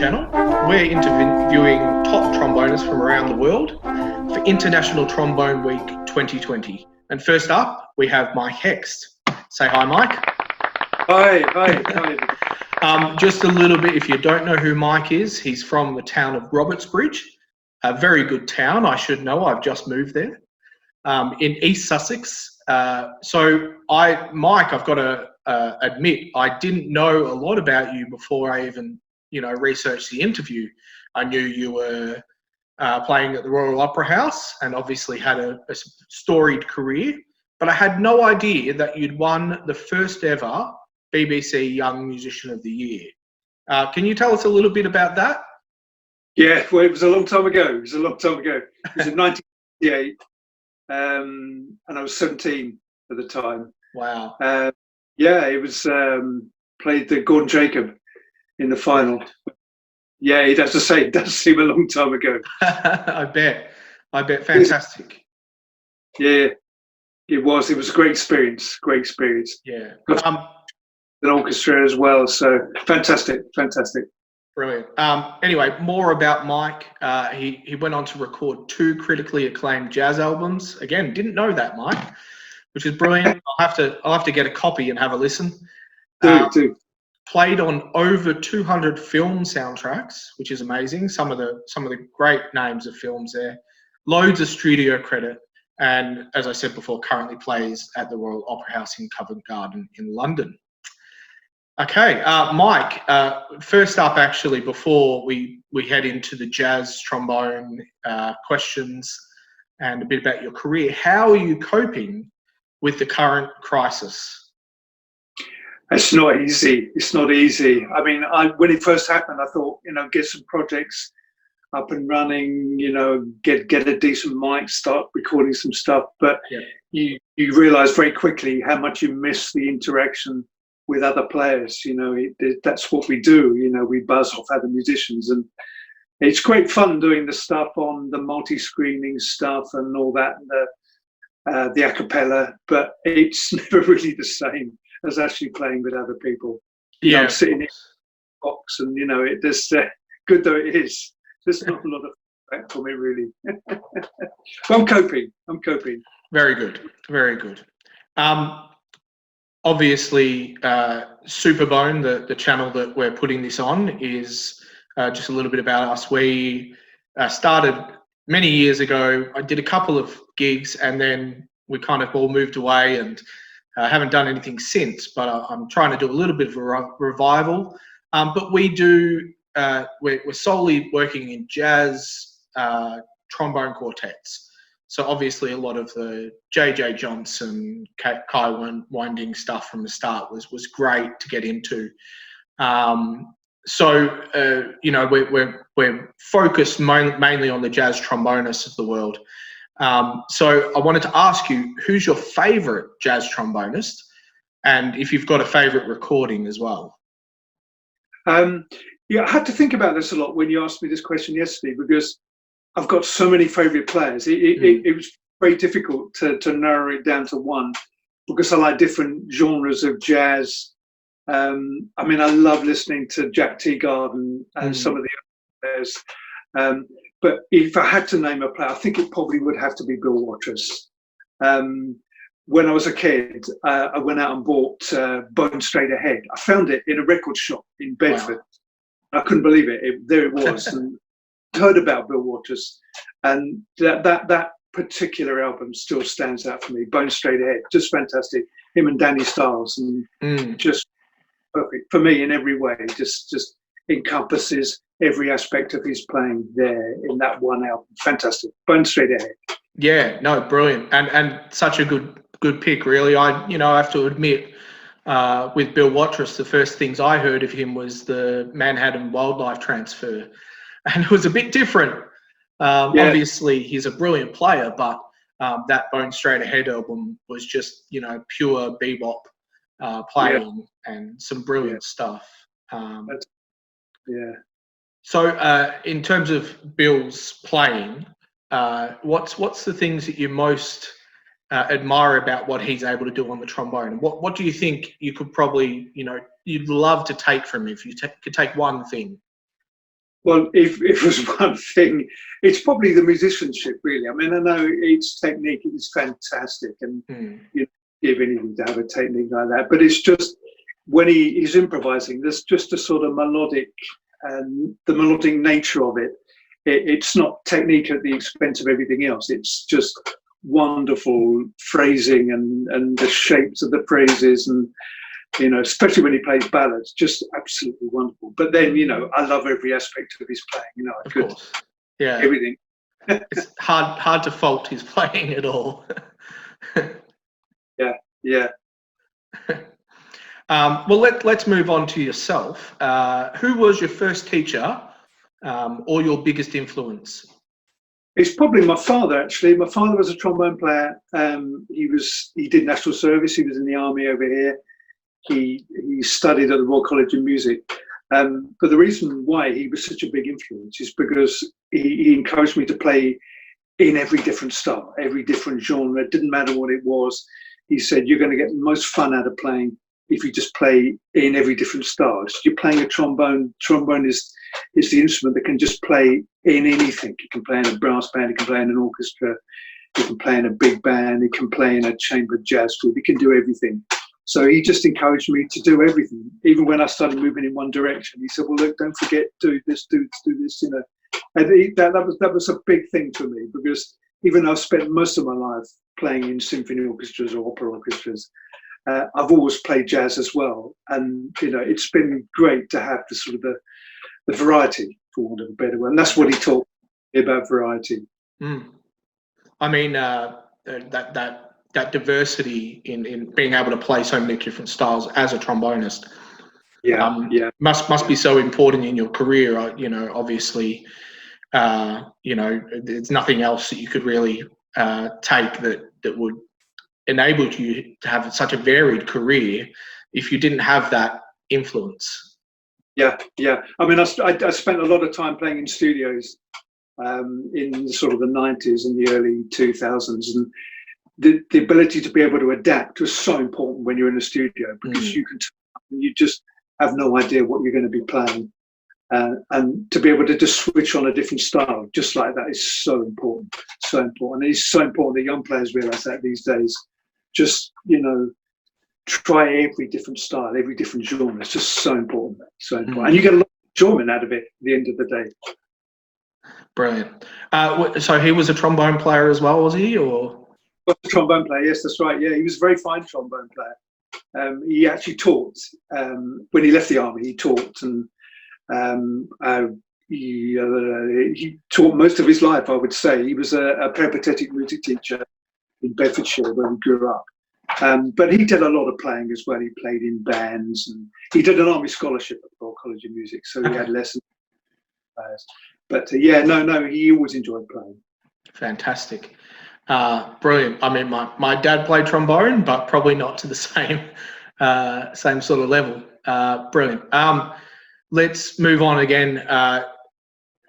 channel. We're interviewing top trombonists from around the world for International Trombone Week 2020. And first up, we have Mike Hext. Say hi, Mike. Hi. Just a little bit, if you don't know who Mike is, he's from the town of Robertsbridge, a very good town, I should know. I've just moved there, in East Sussex. Mike, I've got to admit, I didn't know a lot about you before I even, researched the interview. I knew you were playing at the Royal Opera House and obviously had a storied career, but I had no idea that you'd won the first ever BBC Young Musician of the Year. Can you tell us a little bit about that? Yeah, well, it was a long time ago. It was in 1998, and I was 17 at the time. Wow. It was played the Gordon Jacob in the final. Yeah, you'd have to say it does seem a long time ago. I bet. Fantastic. Yeah, it was. It was a great experience. Yeah. An orchestra as well. So fantastic. Brilliant. Anyway, more about Mike. He went on to record 2 critically acclaimed jazz albums. Again, didn't know that, Mike, which is brilliant. I'll have to get a copy and have a listen. Do. Played on over 200 film soundtracks, which is amazing. Some of the great names of films there. Loads of studio credit, and as I said before, currently plays at the Royal Opera House in Covent Garden in London. Okay, Mike, first up, actually, before we head into the jazz trombone questions and a bit about your career, how are you coping with the current crisis? It's not easy. I mean, when it first happened, I thought, get some projects up and running, get a decent mic, start recording some stuff. But you realise very quickly how much you miss the interaction with other players. That's what we do. We buzz off other musicians, and it's great fun doing the stuff on the multi-screening stuff and all that, and the a cappella. But it's never really the same as actually playing with other people. I'm sitting in a box, and it just good though it is. There's not a lot of effect for me really. But I'm coping. Very good. Obviously, Superbone, the channel that we're putting this on, is just a little bit about us. We started many years ago. I did a couple of gigs, and then we kind of all moved away and haven't done anything since. But I'm trying to do a little bit of a revival. But we do. We're solely working in jazz trombone quartets. So obviously a lot of the J.J. Johnson, Kai Winding stuff from the start was great to get into. We're focused mainly on the jazz trombonists of the world. So I wanted to ask you, who's your favourite jazz trombonist, and if you've got a favourite recording as well? I had to think about this a lot when you asked me this question yesterday, because I've got so many favourite players. It was very difficult to narrow it down to one, because I like different genres of jazz. I love listening to Jack Teagarden and some of the other players. But if I had to name a player, I think it probably would have to be Bill Watrous. When I was a kid, I went out and bought Bone Straight Ahead. I found it in a record shop in Bedford. Wow. I couldn't believe it. There it was. And heard about Bill Watrous, and that particular album still stands out for me. Bone Straight Ahead, just fantastic. Him and Danny Stiles, and just perfect for me in every way. Just encompasses every aspect of his playing there in that one album. Fantastic. Bone Straight Ahead. Yeah, no, brilliant, and such a good pick, really. I have to admit, with Bill Watrous, the first things I heard of him was the Manhattan Wildlife Transfer. And it was a bit different. Obviously, he's a brilliant player, but that Bone Straight Ahead album was just, pure bebop playing and some brilliant stuff. So, in terms of Bill's playing, what's the things that you most admire about what he's able to do on the trombone? What do you think you could probably, you'd love to take from him if you could take one thing? Well, if it was one thing, it's probably the musicianship, really. I mean, I know its technique is fantastic, and you give anything to have a technique like that. But it's just when he's improvising, there's just a sort of melodic, and the melodic nature of it. It's not technique at the expense of everything else. It's just wonderful phrasing and the shapes of the phrases, and especially when he plays ballads, just absolutely wonderful. But then, I love every aspect of his playing. I could, yeah, everything. It's hard to fault his playing at all. Yeah. Well, let's move on to yourself. Who was your first teacher, or your biggest influence? It's probably my father, actually. My father was a trombone player. He did national service. He was in the army over here. He studied at the Royal College of Music. But the reason why he was such a big influence is because he encouraged me to play in every different style, every different genre. It didn't matter what it was. He said, you're going to get the most fun out of playing if you just play in every different style. You're playing a trombone. Trombone is the instrument that can just play in anything. You can play in a brass band, you can play in an orchestra, you can play in a big band, you can play in a chamber jazz group, you can do everything. So he just encouraged me to do everything. Even when I started moving in one direction, he said, well, look, don't forget, do this, do this, And that was a big thing for me, because even though I've spent most of my life playing in symphony orchestras or opera orchestras, I've always played jazz as well. And, it's been great to have the sort of the variety, for want of a better word. And that's what he taught me about variety. I mean, that diversity in being able to play so many different styles as a trombonist, must be so important in your career. Obviously, there's nothing else that you could really take that would enable you to have such a varied career if you didn't have that influence. Yeah. I mean, I spent a lot of time playing in studios in sort of the 90s and the early 2000s, and the ability to be able to adapt was so important when you're in a studio, because you just have no idea what you're going to be playing, and to be able to just switch on a different style just like that is so important. And it's so important that young players realize that these days. Just try every different style, every different genre. It's just so important. And you get a lot of enjoyment out of it at the end of the day. Brilliant. So he was a trombone player as well, was he? Or a trombone player? Yes, that's right. Yeah, he was a very fine trombone player. He actually taught when he left the army. He taught, and he taught most of his life, I would say. He was a peripatetic music teacher in Bedfordshire, where we grew up. But he did a lot of playing as well. He played in bands, and he did an army scholarship at the Royal College of Music, so he had lessons. But he always enjoyed playing. Fantastic. Brilliant. I mean, my dad played trombone, but probably not to the same sort of level. Brilliant. Let's move on again.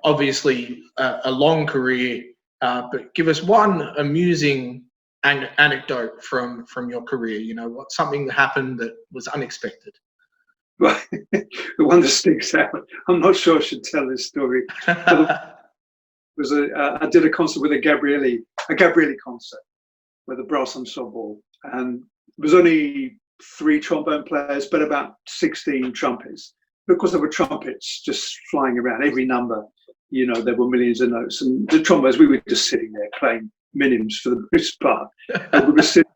Obviously, a long career, but give us one amusing anecdote from your career. What something that happened that was unexpected. Well, the one that sticks out. I'm not sure I should tell this story. I did a concert with a Gabrielli concert with a brass ensemble, and it was only 3 trombone players, but about 16 trumpets. Because there were trumpets just flying around every number, there were millions of notes, and the trombones, we were just sitting there playing minims for the most part. And we were sitting on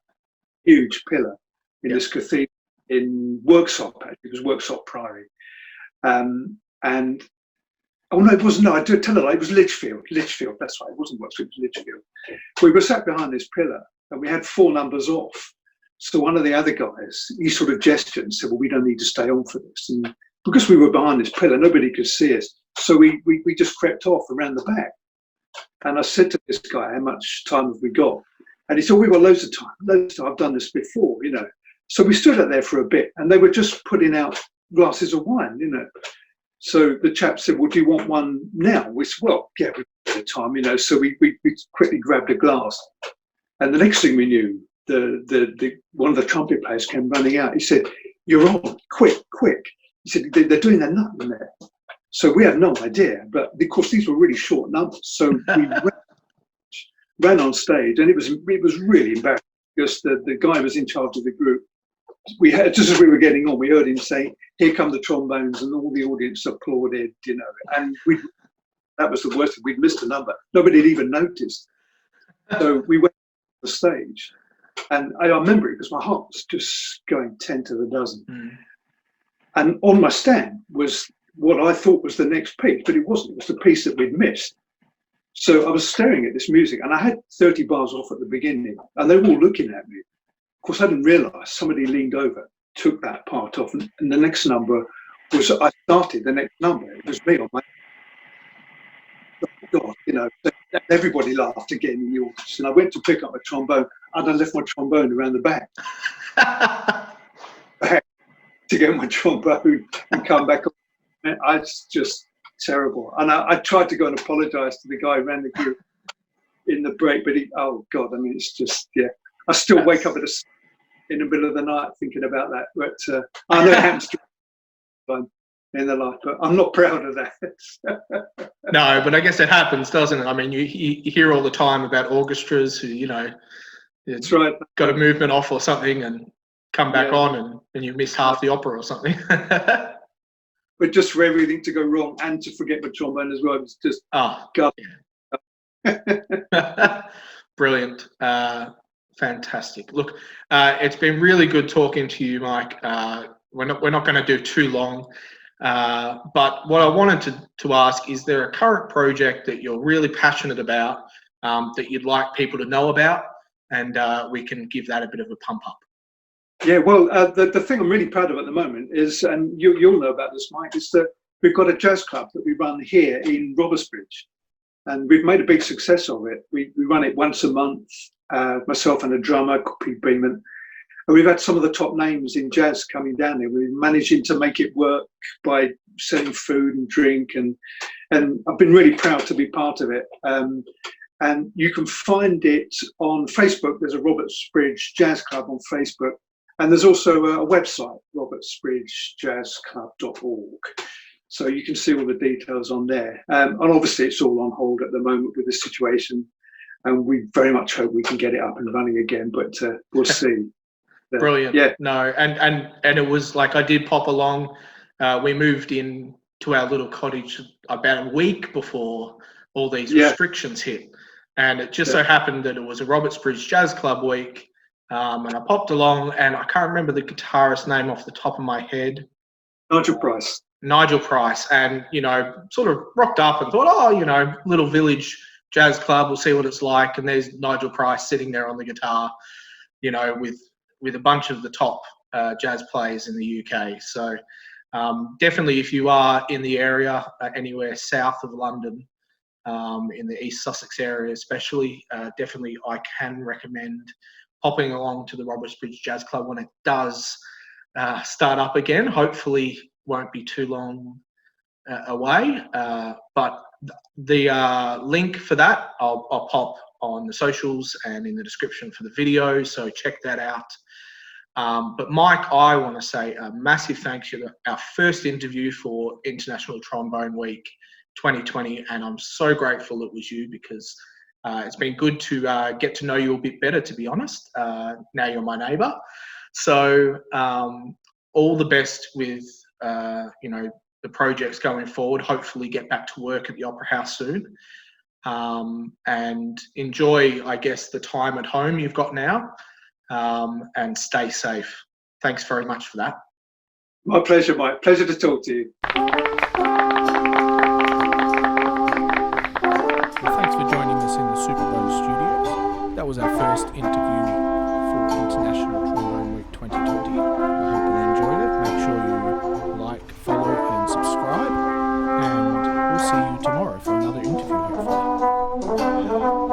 a huge pillar in this cathedral in Worksop. It was Worksop Priory, and oh no, it wasn't. No, I do tell a lie. It was Lichfield. That's right. It wasn't Worksop. It was Lichfield. We were sat behind this pillar, and we had 4 numbers off. So one of the other guys, he sort of gestured and said, "Well, we don't need to stay on for this." And because we were behind this pillar, nobody could see us. So we just crept off around the back. And I said to this guy, "How much time have we got?" And he said, "We've got loads of time. I've done this before, So we stood out there for a bit, and they were just putting out glasses of wine, So the chap said, "Well, do you want one now?" We said, "Well, yeah, we've got time, So we quickly grabbed a glass. And the next thing we knew, the one of the trumpet players came running out. He said, "You're on, quick." He said, "They're doing a nut in there." So we had no idea, but of course these were really short numbers. So we ran on stage, and it was really embarrassing because the guy was in charge of the group. We had, just as we were getting on, we heard him say, "Here come the trombones," and all the audience applauded, and that was the worst. We'd missed a number. Nobody had even noticed. So we went to the stage, and I remember it because my heart was just going 10 to the dozen. And on my stand was what I thought was the next piece, but it wasn't. It was the piece that we'd missed. So I was staring at this music, and I had 30 bars off at the beginning, and they were all looking at me. Of course, I didn't realise somebody leaned over, took that part off, and the next number was, I started the next number. It was me on my, God, everybody laughed again in the audience. And I went to pick up my trombone, and I left my trombone around the back. To get my trombone and come back. It's just terrible. And I tried to go and apologise to the guy who ran the group in the break, but oh God, I mean, it's just, yeah. I still wake up in the middle of the night thinking about that. But I know it happens to in the life, but I'm not proud of that. No, but I guess it happens, doesn't it? I mean, you hear all the time about orchestras who, That's right, got a movement off or something and come back on and you miss half the opera or something. But just for everything to go wrong and to forget my trombone as well, it's just brilliant. Fantastic. Look, it's been really good talking to you, Mike. We're not going to do too long, but what I wanted to ask, is there a current project that you're really passionate about that you'd like people to know about, and we can give that a bit of a pump up? Yeah, well, the thing I'm really proud of at the moment is, and you'll know about this, Mike, is that we've got a jazz club that we run here in Robertsbridge, and we've made a big success of it. We run it once a month, myself and a drummer, Pete Beeman, and we've had some of the top names in jazz coming down here. We're managing to make it work by selling food and drink, and I've been really proud to be part of it. And you can find it on Facebook. There's a Robertsbridge Jazz Club on Facebook. And there's also a website, robertsbridgejazzclub.org. So you can see all the details on there. And obviously it's all on hold at the moment with the situation. And we very much hope we can get it up and running again, but we'll see. Brilliant. Yeah. No, and it was like, I did pop along. We moved in to our little cottage about a week before all these restrictions hit. And it just so happened that it was a Robertsbridge Jazz Club week. And I popped along, and I can't remember the guitarist's name off the top of my head. Nigel Price. And, sort of rocked up and thought, little village jazz club, we'll see what it's like. And there's Nigel Price sitting there on the guitar, with a bunch of the top jazz players in the UK. So definitely, if you are in the area, anywhere south of London, in the East Sussex area especially, definitely I can recommend popping along to the Robertsbridge Jazz Club when it does start up again. Hopefully won't be too long away, but the link for that I'll pop on the socials and in the description for the video, so check that out. But Mike, I want to say a massive thank you to our first interview for International Trombone Week 2020, and I'm so grateful it was you, because it's been good to get to know you a bit better, to be honest. Now you're my neighbour. So all the best with, the projects going forward. Hopefully get back to work at the Opera House soon. And enjoy, I guess, the time at home you've got now, and stay safe. Thanks very much for that. My pleasure, Mike. Pleasure to talk to you. Thanks for joining us in the Superbone Studios. That was our first interview for International Trombone Week 2020. I hope you enjoyed it. Make sure you like, follow and subscribe. And we'll see you tomorrow for another interview, hopefully.